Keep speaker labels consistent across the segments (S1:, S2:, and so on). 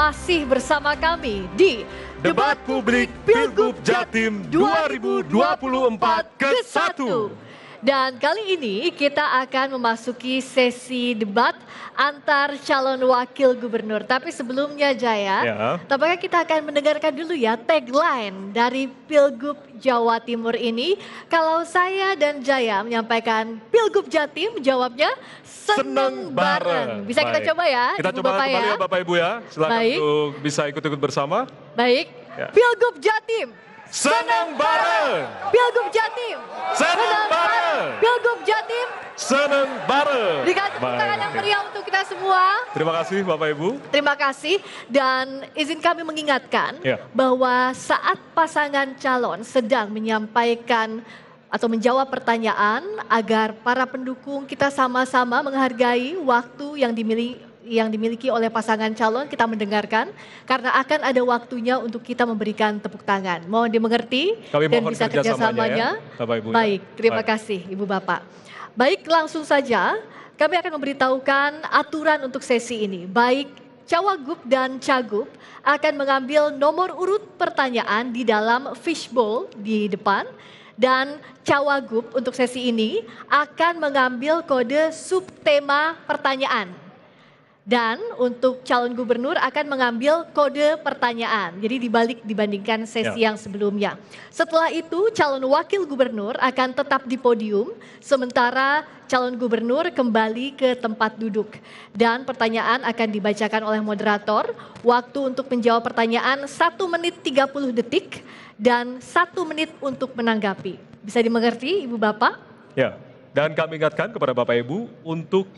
S1: masih bersama kami di
S2: Debat Publik Pilgub Jatim 2024 ke-1.
S1: Dan kali ini kita akan memasuki sesi debat antar calon wakil gubernur. Tapi sebelumnya Jaya, tampaknya kita akan mendengarkan dulu ya tagline dari Pilgub Jawa Timur ini. Kalau saya dan Jaya menyampaikan Pilgub Jatim, jawabnya seneng bareng. Bisa kita coba ya,
S2: kita
S1: Ibu
S2: coba
S1: Bapak
S2: kembali
S1: ya.
S2: ya Bapak Ibu ya. Silakan untuk bisa ikut-ikut bersama.
S1: Baik,
S2: Ya.
S1: Pilgub Jatim.
S2: Seneng bareng.
S1: Pilgub Jatim.
S2: Seneng bareng.
S1: Pilgub Jatim.
S2: Seneng bareng.
S1: Berikan tepuk tangan yang meriah untuk kita semua.
S2: Terima kasih Bapak Ibu.
S1: Terima kasih dan izin kami mengingatkan bahwa saat pasangan calon sedang menyampaikan atau menjawab pertanyaan agar para pendukung kita sama-sama menghargai waktu yang dimiliki oleh pasangan calon, kita mendengarkan karena akan ada waktunya untuk kita memberikan tepuk tangan. Mohon dimengerti dan bisa kerjasamanya.
S2: Ya, Bapak Ibu.
S1: Baik, terima kasih Ibu Bapak. Baik, langsung saja kami akan memberitahukan aturan untuk sesi ini. Baik Cawagup dan Cagup akan mengambil nomor urut pertanyaan di dalam fishbowl di depan. Dan Cawagup untuk sesi ini akan mengambil kode subtema pertanyaan. Dan untuk calon gubernur akan mengambil kode pertanyaan. Jadi dibalik dibandingkan sesi yang sebelumnya. Setelah itu calon wakil gubernur akan tetap di podium. Sementara calon gubernur kembali ke tempat duduk. Dan pertanyaan akan dibacakan oleh moderator. Waktu untuk menjawab pertanyaan 1 menit 30 detik. Dan 1 menit untuk menanggapi. Bisa dimengerti Ibu Bapak?
S2: Ya, dan kami ingatkan kepada Bapak Ibu untuk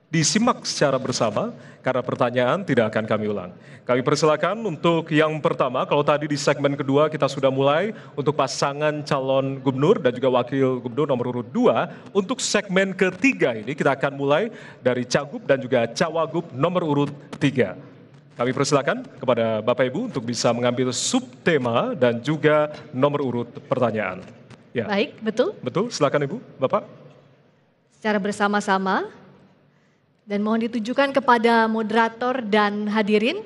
S2: disimak secara bersama karena pertanyaan tidak akan kami ulang. Kami persilakan untuk yang pertama, kalau tadi di segmen kedua kita sudah mulai untuk pasangan calon gubernur dan juga wakil gubernur nomor urut 2, untuk segmen ketiga ini kita akan mulai dari Cagup dan juga Cawagup nomor urut 3. Kami persilakan kepada Bapak Ibu untuk bisa mengambil subtema dan juga nomor urut pertanyaan. Ya.
S1: Baik, betul?
S2: Betul, silakan Ibu, Bapak.
S1: Secara bersama-sama. Dan mohon ditujukan kepada moderator dan hadirin.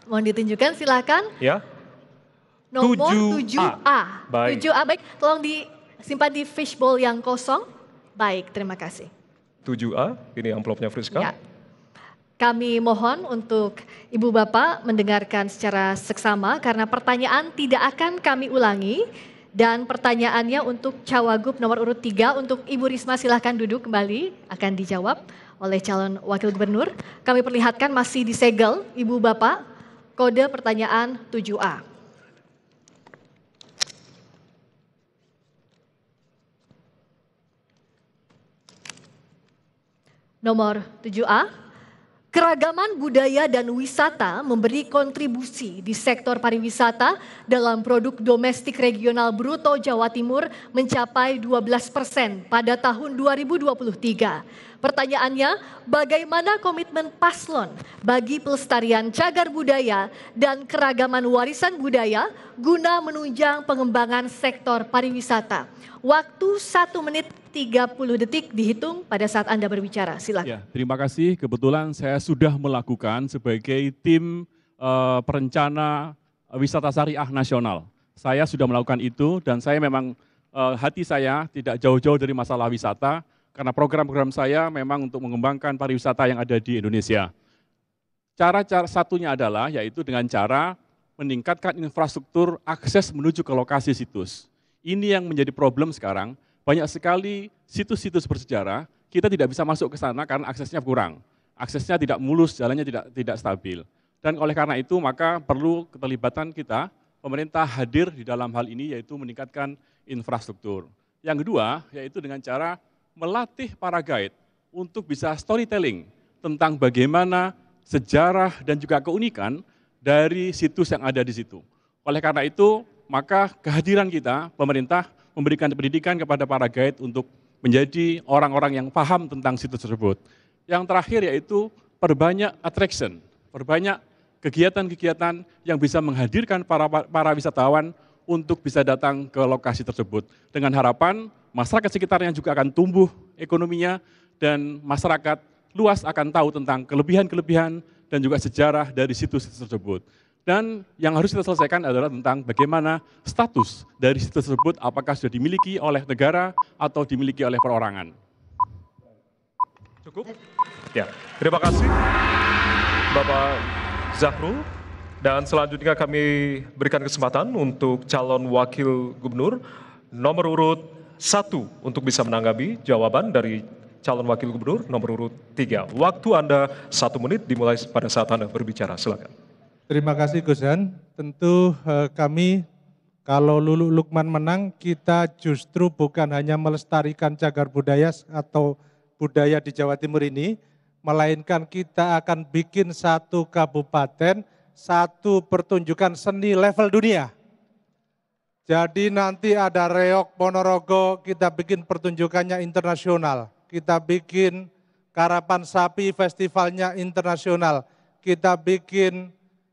S1: Mohon ditunjukkan, silakan.
S2: Ya.
S1: Nomor
S2: 7A.
S1: 7A. 7A, baik. Tolong disimpan di fishbowl yang kosong. Baik, terima kasih.
S2: 7A, ini amplopnya Friska.
S1: Ya. Kami mohon untuk Ibu Bapak mendengarkan secara seksama karena pertanyaan tidak akan kami ulangi. Dan pertanyaannya untuk Cawagup nomor urut 3, untuk Ibu Risma silahkan duduk kembali, akan dijawab oleh calon wakil gubernur. Kami perlihatkan masih disegel Ibu Bapak, kode pertanyaan 7A. Nomor 7A. Keragaman budaya dan wisata memberi kontribusi di sektor pariwisata dalam produk domestik regional bruto Jawa Timur mencapai 12% pada tahun 2023. Pertanyaannya, bagaimana komitmen paslon bagi pelestarian cagar budaya dan keragaman warisan budaya guna menunjang pengembangan sektor pariwisata? Waktu 1 menit 30 detik dihitung pada saat Anda berbicara. Silakan.
S3: Ya, terima kasih. Kebetulan saya sudah melakukan sebagai tim perencana wisata syariah nasional. Saya sudah melakukan itu dan saya memang hati saya tidak jauh-jauh dari masalah wisata karena program-program saya memang untuk mengembangkan pariwisata yang ada di Indonesia. Cara satunya adalah yaitu dengan cara meningkatkan infrastruktur akses menuju ke lokasi situs. Ini yang menjadi problem sekarang. Banyak sekali situs-situs bersejarah, kita tidak bisa masuk ke sana karena aksesnya kurang. Aksesnya tidak mulus, jalannya tidak stabil. Dan oleh karena itu maka perlu keterlibatan kita, pemerintah hadir di dalam hal ini yaitu meningkatkan infrastruktur. Yang kedua yaitu dengan cara melatih para guide untuk bisa storytelling tentang bagaimana sejarah dan juga keunikan dari situs yang ada di situ. Oleh karena itu maka kehadiran kita, pemerintah, memberikan pendidikan kepada para guide untuk menjadi orang-orang yang paham tentang situs tersebut. Yang terakhir yaitu perbanyak attraction, perbanyak kegiatan-kegiatan yang bisa menghadirkan para wisatawan untuk bisa datang ke lokasi tersebut. Dengan harapan masyarakat sekitarnya juga akan tumbuh ekonominya dan masyarakat luas akan tahu tentang kelebihan-kelebihan dan juga sejarah dari situs tersebut. Dan yang harus kita selesaikan adalah tentang bagaimana status dari situs tersebut, apakah sudah dimiliki oleh negara atau dimiliki oleh perorangan.
S2: Cukup? Ya, terima kasih Bapak Zahrul. Dan selanjutnya kami berikan kesempatan untuk calon wakil gubernur nomor urut 1 untuk bisa menanggapi jawaban dari calon wakil gubernur nomor urut 3. Waktu Anda 1 menit dimulai pada saat Anda berbicara. Silakan.
S4: Terima kasih Gus Han. Tentu kami kalau Lulu Lukman menang, kita justru bukan hanya melestarikan cagar budaya atau budaya di Jawa Timur ini, melainkan kita akan bikin satu kabupaten, satu pertunjukan seni level dunia. Jadi nanti ada Reok Ponorogo, kita bikin pertunjukannya internasional. Kita bikin Karapan Sapi festivalnya internasional. Kita bikin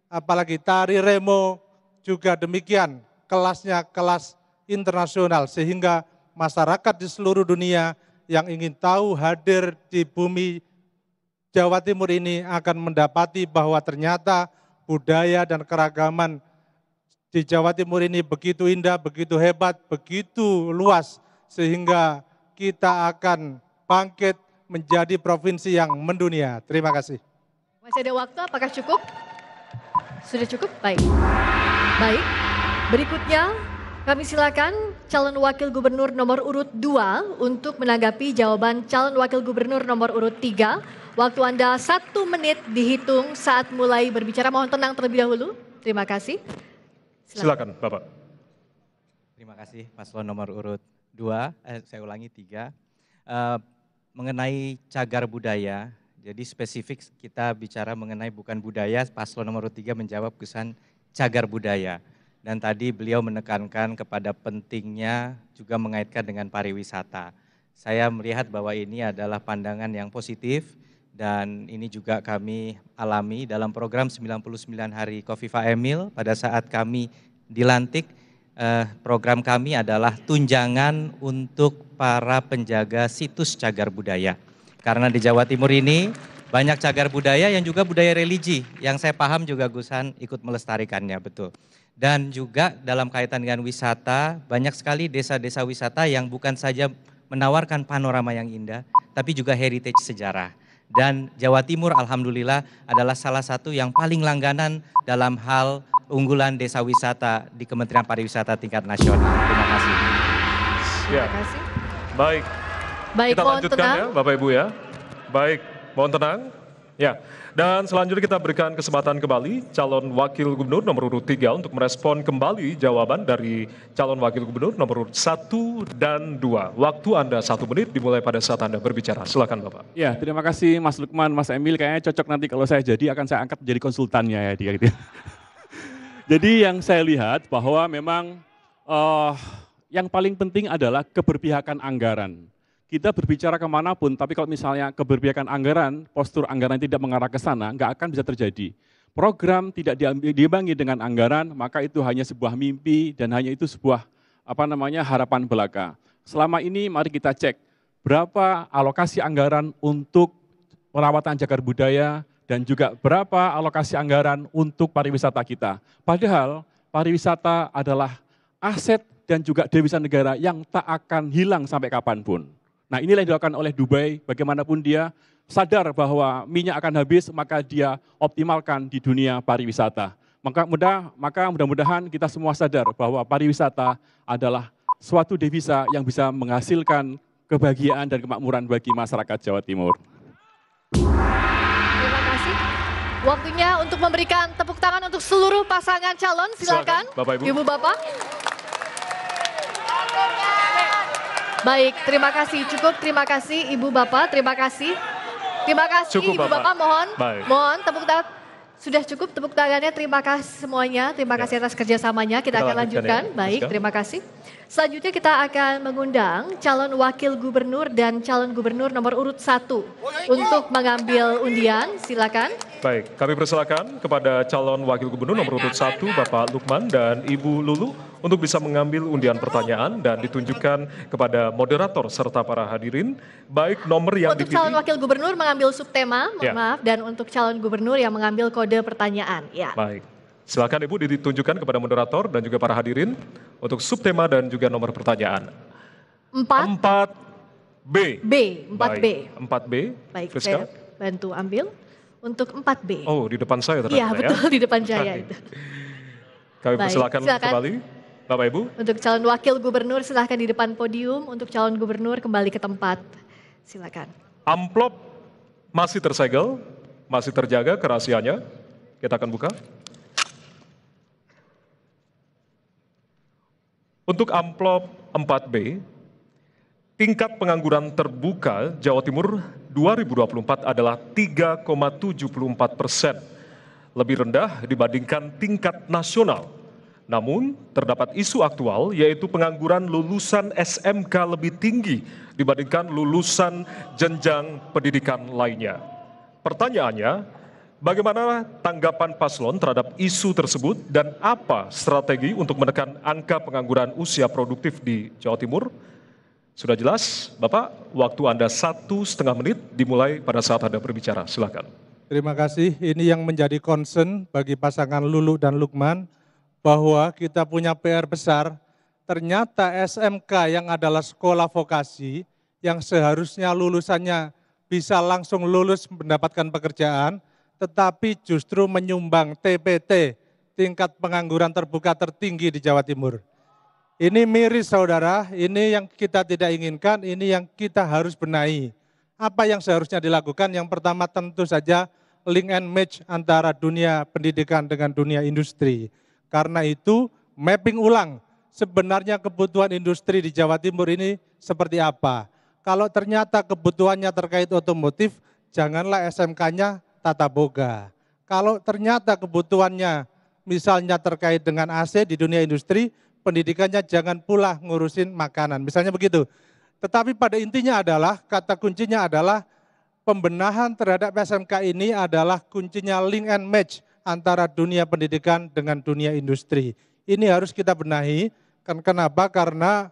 S4: apalagi tari remo juga demikian, kelasnya kelas internasional, sehingga masyarakat di seluruh dunia yang ingin tahu hadir di bumi Jawa Timur ini akan mendapati bahwa ternyata budaya dan keragaman di Jawa Timur ini begitu indah, begitu hebat, begitu luas, sehingga kita akan bangkit menjadi provinsi yang mendunia. Terima kasih.
S1: Masih ada waktu, apakah cukup? Sudah cukup? Baik. Baik, berikutnya kami silakan calon wakil gubernur nomor urut 2 untuk menanggapi jawaban calon wakil gubernur nomor urut 3. Waktu Anda 1 menit dihitung saat mulai berbicara. Mohon tenang terlebih dahulu. Terima kasih.
S2: Silakan Bapak.
S5: Terima kasih paslon nomor urut 2, saya ulangi 3. Mengenai cagar budaya, jadi spesifik kita bicara mengenai bukan budaya, paslon nomor 3 menjawab kesan cagar budaya. Dan tadi beliau menekankan kepada pentingnya juga mengaitkan dengan pariwisata. Saya melihat bahwa ini adalah pandangan yang positif dan ini juga kami alami dalam program 99 hari Khofifah Emil pada saat kami dilantik. Program kami adalah tunjangan untuk para penjaga situs cagar budaya. Karena di Jawa Timur ini banyak cagar budaya yang juga budaya religi, yang saya paham juga Gus Han ikut melestarikannya, betul. Dan juga dalam kaitan dengan wisata, banyak sekali desa-desa wisata yang bukan saja menawarkan panorama yang indah, tapi juga heritage sejarah. Dan Jawa Timur alhamdulillah adalah salah satu yang paling langganan dalam hal unggulan desa wisata di Kementerian Pariwisata tingkat nasional. Terima kasih.
S2: Ya.
S1: Terima kasih.
S2: Baik.
S1: Baik,
S2: Kita
S1: mohon
S2: lanjutkan
S1: tenang.
S2: ya Bapak Ibu ya. Baik, mohon tenang. Ya, dan selanjutnya kita berikan kesempatan kembali calon wakil gubernur nomor urut 3 untuk merespon kembali jawaban dari calon wakil gubernur nomor urut 1 dan 2. Waktu Anda 1 menit dimulai pada saat Anda berbicara. Silakan Bapak.
S3: Ya, terima kasih Mas Lukman, Mas Emil, kayaknya cocok nanti kalau saya jadi akan saya angkat menjadi konsultannya ya dia gitu. Jadi yang saya lihat bahwa memang yang paling penting adalah keberpihakan anggaran. Kita berbicara kemanapun, tapi kalau misalnya keberpihakan anggaran, postur anggaran tidak mengarah ke sana, nggak akan bisa terjadi. Program tidak diimbangi dengan anggaran, maka itu hanya sebuah mimpi dan hanya itu sebuah harapan belaka. Selama ini mari kita cek berapa alokasi anggaran untuk perawatan cagar budaya dan juga berapa alokasi anggaran untuk pariwisata kita. Padahal pariwisata adalah aset dan juga devisa negara yang tak akan hilang sampai kapanpun. Nah, inilah yang dilakukan oleh Dubai, bagaimanapun dia sadar bahwa minyak akan habis, maka dia optimalkan di dunia pariwisata. Maka mudah-mudahan kita semua sadar bahwa pariwisata adalah suatu devisa yang bisa menghasilkan kebahagiaan dan kemakmuran bagi masyarakat Jawa Timur.
S1: Terima kasih. Waktunya untuk memberikan tepuk tangan untuk seluruh pasangan calon. Silakan,
S2: Bapak, Ibu.
S1: Ibu Bapak. Baik, terima kasih. Cukup, terima kasih Ibu Bapak, terima kasih. Terima kasih
S2: Cukup,
S1: Ibu
S2: Bapak.
S1: Bapak,
S2: Baik.
S1: mohon tepuk tangan. Sudah cukup tepuk tangannya, terima kasih semuanya. Terima kasih atas kerjasamanya, kita akan lanjutkan.
S2: ya,
S1: Baik,
S2: Rizka.
S1: terima kasih. Selanjutnya kita akan mengundang calon wakil gubernur dan calon gubernur nomor urut 1 untuk mengambil undian, silakan.
S2: Baik, kami persilakan kepada calon wakil gubernur nomor urut 1 Bapak Lukman dan Ibu Lulu untuk bisa mengambil undian pertanyaan dan ditunjukkan kepada moderator serta para hadirin, baik nomor yang
S1: Untuk calon
S2: dipilih.
S1: wakil gubernur mengambil subtema, mohon
S2: Ya.
S1: maaf, dan untuk calon gubernur yang mengambil kode pertanyaan. Ya.
S2: Baik, silakan Ibu ditunjukkan kepada moderator dan juga para hadirin untuk subtema dan juga nomor pertanyaan. 4B.
S1: B, 4B.
S2: Baik, 4B.
S1: Baik,
S2: Friska.
S1: saya bantu ambil untuk 4B.
S2: Oh, di depan saya ternyata
S1: Iya,
S2: ya.
S1: betul di depan saya
S2: Baik.
S1: itu.
S2: Kami
S1: Baik,
S2: persilakan
S1: silakan.
S2: kembali, Bapak Ibu.
S1: Untuk calon wakil gubernur silahkan di depan podium, untuk calon gubernur kembali ke tempat. Silakan.
S2: Amplop masih tersegel, masih terjaga kerahasiaannya. Kita akan buka. Untuk amplop 4B, tingkat pengangguran terbuka Jawa Timur 2024 adalah 3,74%, lebih rendah dibandingkan tingkat nasional. Namun, terdapat isu aktual yaitu pengangguran lulusan SMK lebih tinggi dibandingkan lulusan jenjang pendidikan lainnya. Pertanyaannya, bagaimana tanggapan paslon terhadap isu tersebut dan apa strategi untuk menekan angka pengangguran usia produktif di Jawa Timur? Sudah jelas, Bapak, waktu Anda 1,5 menit dimulai pada saat Anda berbicara. Silakan.
S4: Terima kasih. Ini yang menjadi concern bagi pasangan Lulu dan Lukman, bahwa kita punya PR besar. Ternyata SMK yang adalah sekolah vokasi, yang seharusnya lulusannya bisa langsung lulus mendapatkan pekerjaan, tetapi justru menyumbang TPT, tingkat pengangguran terbuka tertinggi di Jawa Timur. Ini miris saudara, ini yang kita tidak inginkan, ini yang kita harus benahi. Apa yang seharusnya dilakukan? Yang pertama tentu saja link and match antara dunia pendidikan dengan dunia industri. Karena itu mapping ulang sebenarnya kebutuhan industri di Jawa Timur ini seperti apa. Kalau ternyata kebutuhannya terkait otomotif, janganlah SMK-nya tata boga. Kalau ternyata kebutuhannya misalnya terkait dengan AC di dunia industri, pendidikannya jangan pula ngurusin makanan, misalnya begitu. Tetapi pada intinya adalah, kata kuncinya adalah pembenahan terhadap SMK ini adalah kuncinya link and match antara dunia pendidikan dengan dunia industri. Ini harus kita benahi, kenapa? Karena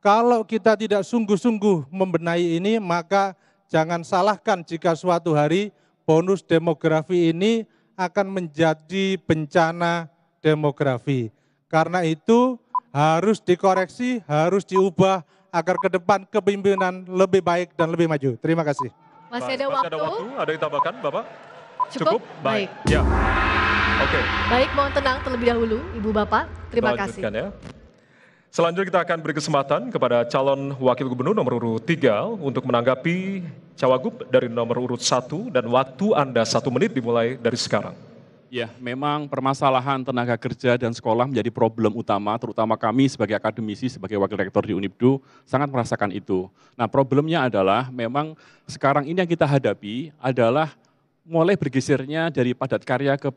S4: kalau kita tidak sungguh-sungguh membenahi ini, maka jangan salahkan jika suatu hari bonus demografi ini akan menjadi bencana demografi. Karena itu harus dikoreksi, harus diubah agar ke depan kepemimpinan lebih baik dan lebih maju. Terima kasih.
S1: Masih ada
S2: Masih
S1: waktu.
S2: ada waktu, ada yang ditambahkan Bapak?
S1: Cukup?
S2: Baik.
S1: Baik.
S2: Ya. Oke.
S1: Baik, mohon tenang terlebih dahulu, Ibu Bapak. Terima kasih.
S2: Lanjutkan ya. Selanjutnya kita akan beri kesempatan kepada calon wakil gubernur nomor urut 3 untuk menanggapi cawagup dari nomor urut 1 dan waktu Anda 1 menit dimulai dari sekarang.
S3: Ya, memang permasalahan tenaga kerja dan sekolah menjadi problem utama, terutama kami sebagai akademisi, sebagai wakil rektor di Unibdu, sangat merasakan itu. Nah, problemnya adalah memang sekarang ini yang kita hadapi adalah mulai bergesernya dari padat karya ke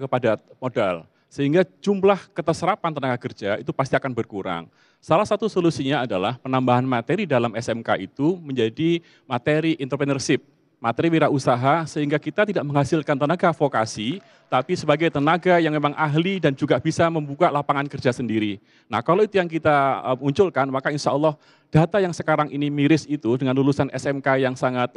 S3: padat modal. Sehingga jumlah keterserapan tenaga kerja itu pasti akan berkurang. Salah satu solusinya adalah penambahan materi dalam SMK itu menjadi materi entrepreneurship, materi wirausaha, sehingga kita tidak menghasilkan tenaga vokasi, tapi sebagai tenaga yang memang ahli dan juga bisa membuka lapangan kerja sendiri. Nah, kalau itu yang kita munculkan, maka insya Allah data yang sekarang ini miris itu dengan lulusan SMK yang sangat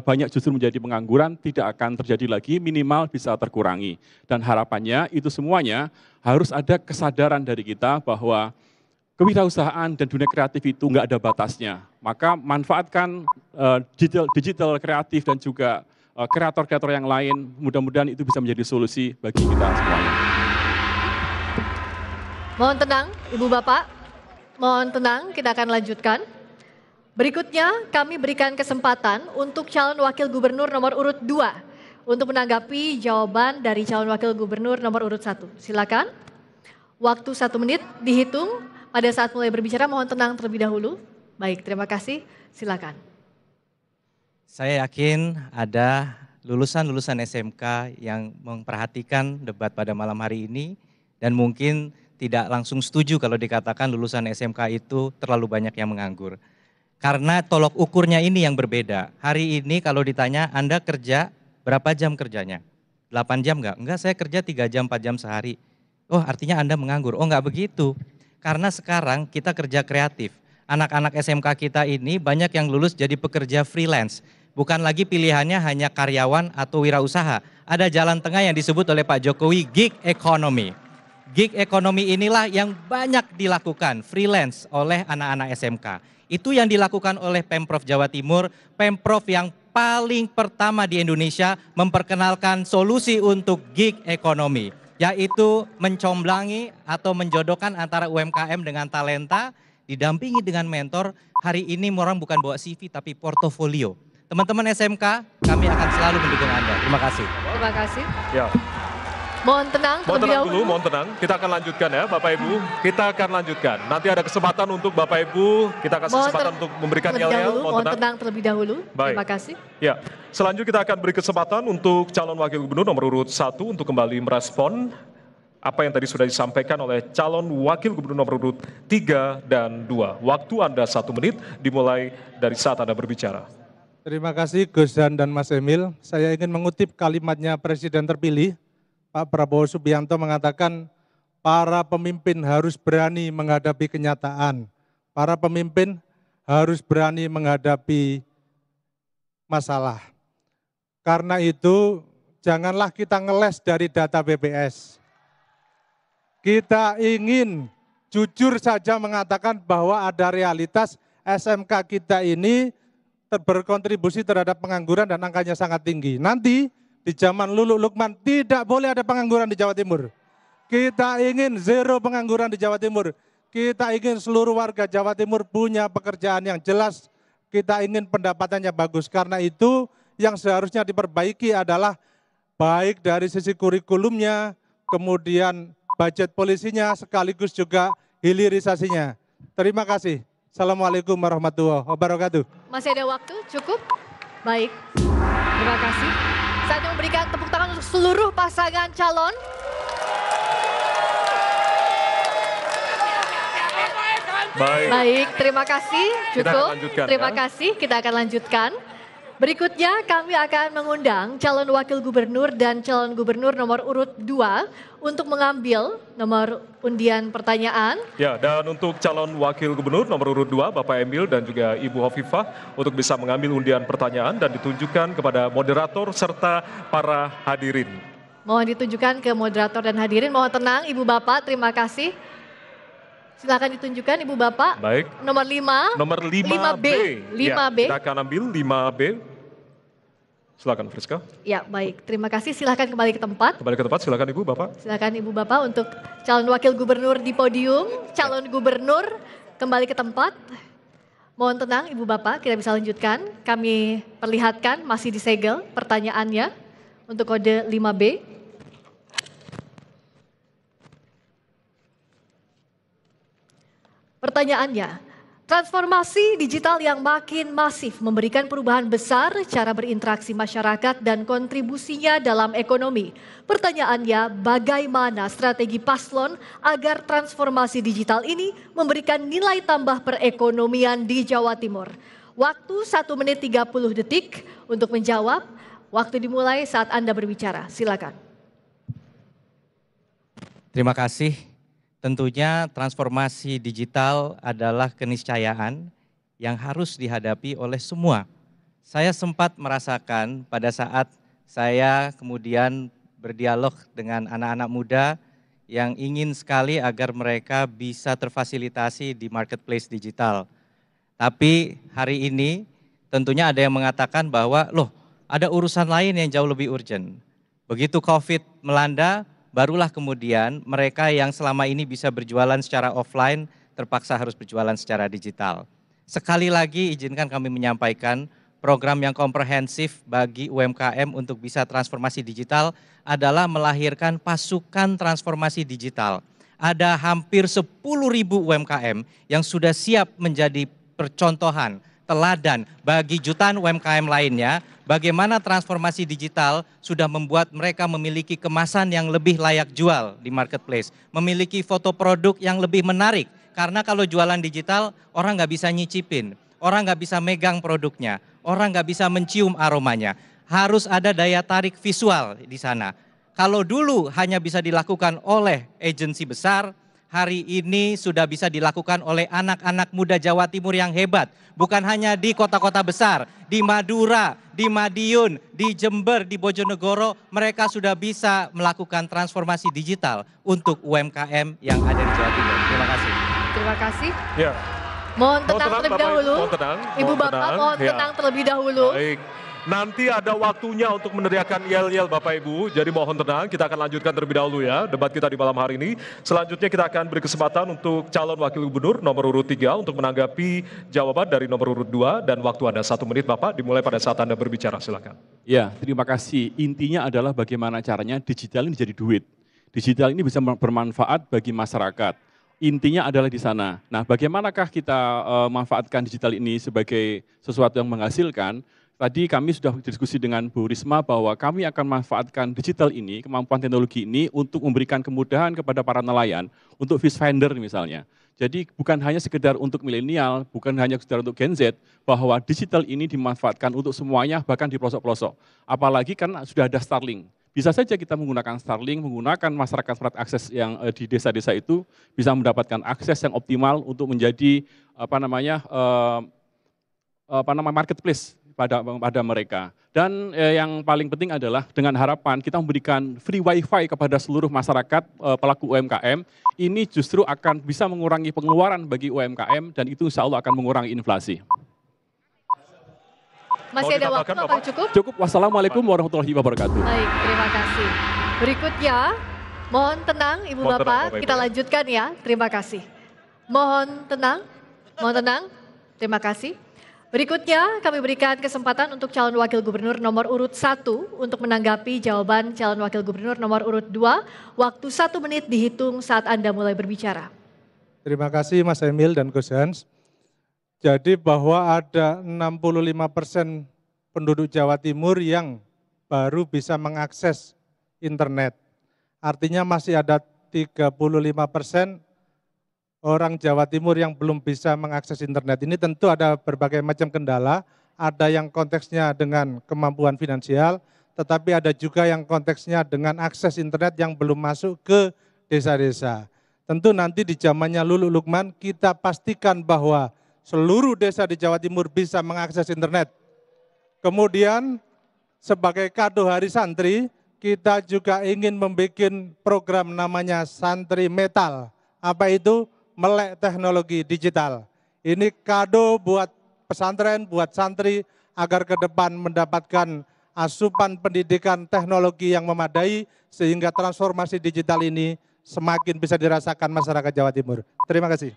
S3: banyak justru menjadi pengangguran tidak akan terjadi lagi, minimal bisa terkurangi. Dan harapannya itu semuanya harus ada kesadaran dari kita bahwa kewirausahaan dan dunia kreatif itu nggak ada batasnya. Maka manfaatkan digital kreatif dan juga kreator-kreator yang lain, mudah-mudahan itu bisa menjadi solusi bagi kita semuanya.
S1: Mohon tenang, Ibu Bapak. Mohon tenang, kita akan lanjutkan. Berikutnya kami berikan kesempatan untuk calon wakil gubernur nomor urut 2 untuk menanggapi jawaban dari calon wakil gubernur nomor urut 1. Silakan. Waktu 1 menit dihitung pada saat mulai berbicara, mohon tenang terlebih dahulu. Baik, terima kasih. Silakan.
S5: Saya yakin ada lulusan-lulusan SMK yang memperhatikan debat pada malam hari ini dan mungkin tidak langsung setuju kalau dikatakan lulusan SMK itu terlalu banyak yang menganggur. Karena tolok ukurnya ini yang berbeda. Hari ini kalau ditanya Anda kerja Berapa jam kerjanya? 8 jam nggak? Enggak, saya kerja 3 jam, 4 jam sehari. Oh, artinya Anda menganggur. Oh, nggak begitu. Karena sekarang kita kerja kreatif. Anak-anak SMK kita ini banyak yang lulus jadi pekerja freelance. Bukan lagi pilihannya hanya karyawan atau wirausaha. Ada jalan tengah yang disebut oleh Pak Jokowi gig economy. Gig economy inilah yang banyak dilakukan freelance oleh anak-anak SMK. Itu yang dilakukan oleh Pemprov Jawa Timur, Pemprov yang paling pertama di Indonesia memperkenalkan solusi untuk gig economy, yaitu mencomblangi atau menjodohkan antara UMKM dengan talenta, didampingi dengan mentor. Hari ini orang bukan bawa CV tapi portofolio. Teman-teman SMK, kami akan selalu mendukung Anda. Terima kasih.
S1: Terima kasih.
S2: Ya.
S1: Mohon tenang
S2: Mohon
S1: terlebih
S2: tenang
S1: dahulu.
S2: dulu, mohon tenang. Kita akan lanjutkan ya Bapak Ibu. Kita akan lanjutkan. Nanti ada kesempatan untuk Bapak Ibu. Kita kasih kesempatan untuk memberikan
S1: terlebih
S2: yel-yel.
S1: dahulu, mohon tenang terlebih dahulu.
S2: Baik.
S1: Terima kasih.
S2: Ya, selanjutnya kita akan beri kesempatan untuk calon wakil gubernur nomor urut 1 untuk kembali merespon apa yang tadi sudah disampaikan oleh calon wakil gubernur nomor urut 3 dan 2. Waktu Anda 1 menit dimulai dari saat Anda berbicara.
S4: Terima kasih Gus Dan dan Mas Emil. Saya ingin mengutip kalimatnya Presiden terpilih, Pak Prabowo Subianto mengatakan, para pemimpin harus berani menghadapi kenyataan. Para pemimpin harus berani menghadapi masalah. Karena itu, janganlah kita ngeles dari data BPS. Kita ingin jujur saja mengatakan bahwa ada realitas SMK kita ini berkontribusi terhadap pengangguran dan angkanya sangat tinggi. Nanti di zaman Luluk Lukman tidak boleh ada pengangguran di Jawa Timur. Kita ingin zero pengangguran di Jawa Timur. Kita ingin seluruh warga Jawa Timur punya pekerjaan yang jelas. Kita ingin pendapatannya bagus. Karena itu yang seharusnya diperbaiki adalah baik dari sisi kurikulumnya, kemudian budget polisinya, sekaligus juga hilirisasinya. Terima kasih. Assalamualaikum warahmatullahi wabarakatuh.
S1: Masih ada waktu? Cukup? Baik. Terima kasih. Saatnya memberikan tepuk tangan untuk seluruh pasangan calon. Baik, terima kasih.
S2: Kita akan
S1: Cukup.
S2: lanjutkan,
S1: Terima
S2: ya.
S1: kasih. Kita akan lanjutkan. Berikutnya kami akan mengundang calon wakil gubernur dan calon gubernur nomor urut 2 untuk mengambil nomor undian pertanyaan.
S2: Ya, dan untuk calon wakil gubernur nomor urut 2 Bapak Emil dan juga Ibu Hovifah untuk bisa mengambil undian pertanyaan dan ditunjukkan kepada moderator serta para hadirin.
S1: Mohon ditunjukkan ke moderator dan hadirin. Mohon tenang Ibu Bapak, terima kasih. Silakan ditunjukkan Ibu Bapak.
S2: Baik.
S1: Nomor 5.
S2: Nomor 5B.
S1: 5B.
S2: Ya, kita akan ambil 5B. Silakan Friska.
S1: Ya, baik. Terima kasih. Silakan kembali ke tempat.
S2: Kembali ke tempat, silakan Ibu, Bapak.
S1: Silakan Ibu Bapak untuk calon wakil gubernur di podium. Calon gubernur kembali ke tempat. Mohon tenang Ibu Bapak, kita bisa lanjutkan. Kami perlihatkan masih disegel pertanyaannya untuk kode 5B. Pertanyaannya, transformasi digital yang makin masif memberikan perubahan besar cara berinteraksi masyarakat dan kontribusinya dalam ekonomi. Pertanyaannya, bagaimana strategi paslon agar transformasi digital ini memberikan nilai tambah perekonomian di Jawa Timur? Waktu 1 menit 30 detik untuk menjawab. Waktu dimulai saat Anda berbicara. Silakan.
S5: Terima kasih. Tentunya transformasi digital adalah keniscayaan yang harus dihadapi oleh semua. Saya sempat merasakan pada saat saya kemudian berdialog dengan anak-anak muda yang ingin sekali agar mereka bisa terfasilitasi di marketplace digital. Tapi hari ini tentunya ada yang mengatakan bahwa loh ada urusan lain yang jauh lebih urgent. Begitu COVID melanda, barulah kemudian mereka yang selama ini bisa berjualan secara offline terpaksa harus berjualan secara digital. Sekali lagi izinkan kami menyampaikan program yang komprehensif bagi UMKM untuk bisa transformasi digital adalah melahirkan pasukan transformasi digital. Ada hampir 10.000 UMKM yang sudah siap menjadi percontohan, teladan bagi jutaan UMKM lainnya. Bagaimana transformasi digital sudah membuat mereka memiliki kemasan yang lebih layak jual di marketplace. Memiliki foto produk yang lebih menarik. Karena kalau jualan digital, orang nggak bisa nyicipin. Orang nggak bisa megang produknya. Orang nggak bisa mencium aromanya. harus ada daya tarik visual di sana. Kalau dulu hanya bisa dilakukan oleh agensi besar, hari ini sudah bisa dilakukan oleh anak-anak muda Jawa Timur yang hebat. Bukan hanya di kota-kota besar, di Madura, di Madiun, di Jember, di Bojonegoro, mereka sudah bisa melakukan transformasi digital untuk UMKM yang ada di Jawa Timur. Terima kasih.
S1: Terima kasih.
S2: Ya.
S1: Mohon tenang terlebih
S2: Bapak,
S1: dahulu.
S2: mohon tenang,
S1: Ibu
S2: mohon
S1: Bapak
S2: tenang.
S1: mohon
S2: Ya.
S1: tenang terlebih dahulu.
S2: Baik. Nanti ada waktunya untuk meneriakan yel-yel Bapak Ibu, jadi mohon tenang, kita akan lanjutkan terlebih dahulu ya debat kita di malam hari ini. Selanjutnya kita akan beri kesempatan untuk calon wakil gubernur nomor urut 3 untuk menanggapi jawaban dari nomor urut 2 dan waktu Anda 1 menit Bapak, dimulai pada saat Anda berbicara, silakan.
S3: Ya, terima kasih. Intinya adalah bagaimana caranya digital ini jadi duit. Digital ini bisa bermanfaat bagi masyarakat. Intinya adalah di sana. Nah, bagaimanakah kita manfaatkan digital ini sebagai sesuatu yang menghasilkan? Tadi kami sudah diskusi dengan Bu Risma bahwa kami akan manfaatkan digital ini, kemampuan teknologi ini untuk memberikan kemudahan kepada para nelayan, untuk fish finder misalnya. Jadi bukan hanya sekedar untuk milenial, bukan hanya sekedar untuk Gen Z, bahwa digital ini dimanfaatkan untuk semuanya, bahkan di pelosok-pelosok. Apalagi kan sudah ada Starlink. Bisa saja kita menggunakan Starlink, menggunakan masyarakat flat akses yang di desa-desa itu bisa mendapatkan akses yang optimal untuk menjadi marketplace pada mereka. Dan yang paling penting adalah dengan harapan kita memberikan free wifi kepada seluruh masyarakat pelaku UMKM, ini justru akan bisa mengurangi pengeluaran bagi UMKM dan itu insya Allah akan mengurangi inflasi.
S1: Masih ada waktu apa cukup?
S3: Cukup, wassalamualaikum warahmatullahi wabarakatuh.
S1: Baik, terima kasih. Berikutnya, mohon tenang Ibu
S2: Mohon
S1: Bapak,
S2: tenang,
S1: kita lanjutkan ya, terima kasih. Mohon tenang, terima kasih. Berikutnya kami berikan kesempatan untuk calon wakil gubernur nomor urut 1 untuk menanggapi jawaban calon wakil gubernur nomor urut 2. Waktu 1 menit dihitung saat Anda mulai berbicara.
S4: Terima kasih Mas Emil dan Gus Hans. Jadi bahwa ada 65% penduduk Jawa Timur yang baru bisa mengakses internet. Artinya masih ada 35% orang Jawa Timur yang belum bisa mengakses internet. Ini tentu ada berbagai macam kendala, ada yang konteksnya dengan kemampuan finansial, tetapi ada juga yang konteksnya dengan akses internet yang belum masuk ke desa-desa. Tentu nanti di zamannya Lulu Lukman kita pastikan bahwa seluruh desa di Jawa Timur bisa mengakses internet. Kemudian sebagai kado Hari Santri, kita juga ingin membuat program namanya Santri Metal. Apa itu? Melek teknologi digital. Ini kado buat pesantren, buat santri, agar ke depan mendapatkan asupan pendidikan teknologi yang memadai, sehingga transformasi digital ini semakin bisa dirasakan masyarakat Jawa Timur. Terima kasih.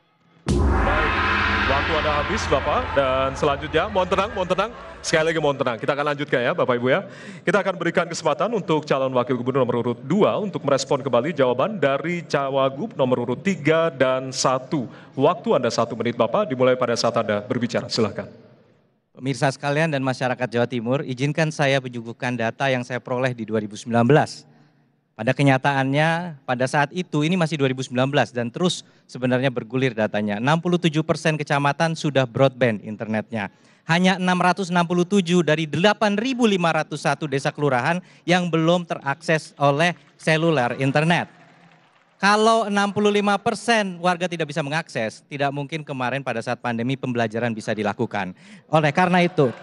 S2: Waktu Anda habis Bapak, dan selanjutnya mohon tenang, sekali lagi mohon tenang. Kita akan lanjutkan ya Bapak Ibu ya. Kita akan berikan kesempatan untuk calon wakil gubernur nomor urut 2 untuk merespon kembali jawaban dari cawagup nomor urut 3 dan 1. Waktu Anda 1 menit Bapak, dimulai pada saat Anda berbicara, silakan.
S5: Pemirsa sekalian dan masyarakat Jawa Timur, izinkan saya menyuguhkan data yang saya peroleh di 2019. Pada kenyataannya pada saat itu ini masih 2019 dan terus sebenarnya bergulir datanya. 67% kecamatan sudah broadband internetnya. Hanya 667 dari 8.501 desa kelurahan yang belum terakses oleh seluler internet. Kalau 65% warga tidak bisa mengakses, tidak mungkin kemarin pada saat pandemi pembelajaran bisa dilakukan. Oleh karena itu,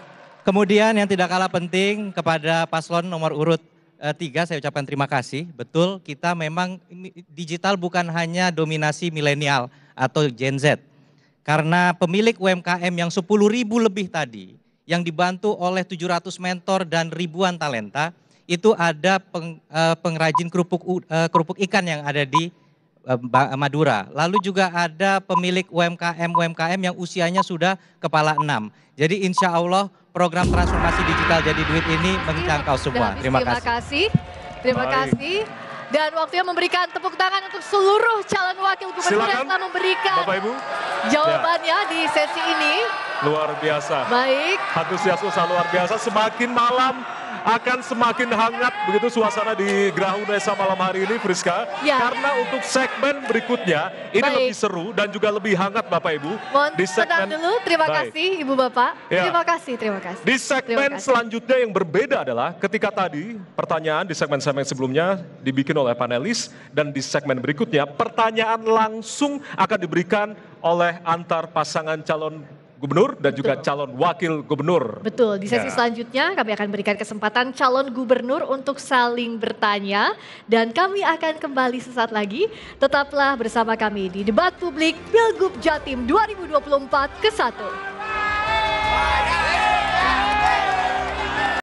S5: kemudian yang tidak kalah penting kepada paslon nomor urut 3, saya ucapkan terima kasih. Betul, kita memang digital bukan hanya dominasi milenial atau Gen Z. Karena pemilik UMKM yang 10.000 lebih tadi, yang dibantu oleh 700 mentor dan ribuan talenta, itu ada pengrajin kerupuk ikan yang ada di Madura. Lalu juga ada pemilik UMKM yang usianya sudah kepala 6. Jadi insya Allah program transformasi digital jadi duit ini menjangkau semua. Terima kasih.
S1: Terima kasih. Dan waktunya memberikan tepuk tangan untuk seluruh calon wakil gubernur yang telah memberikan
S2: Bapak Ibu
S1: jawabannya di sesi ini.
S2: Luar biasa.
S1: Baik.
S2: Antusiasme luar biasa. Semakin malam akan semakin hangat begitu suasana di Geraha Unesa malam hari ini, Friska.
S1: Ya.
S2: Karena untuk segmen berikutnya ini
S1: Baik.
S2: lebih seru dan juga lebih hangat Bapak Ibu.
S1: Mohon
S2: Di
S1: tenang dulu, terima
S2: Baik.
S1: kasih Ibu Bapak.
S2: Ya.
S1: Terima kasih, terima kasih.
S2: Di
S1: Terima
S2: segmen
S1: kasih.
S2: selanjutnya yang berbeda adalah ketika tadi pertanyaan di segmen-segmen sebelumnya dibikin oleh panelis dan di segmen berikutnya pertanyaan langsung akan diberikan oleh antar pasangan calon gubernur dan juga calon wakil gubernur.
S1: Betul, di sesi
S2: Ya.
S1: selanjutnya kami akan berikan kesempatan calon gubernur untuk saling bertanya dan kami akan kembali sesaat lagi. Tetaplah bersama kami di Debat Publik Pilgub Jatim 2024 ke-1.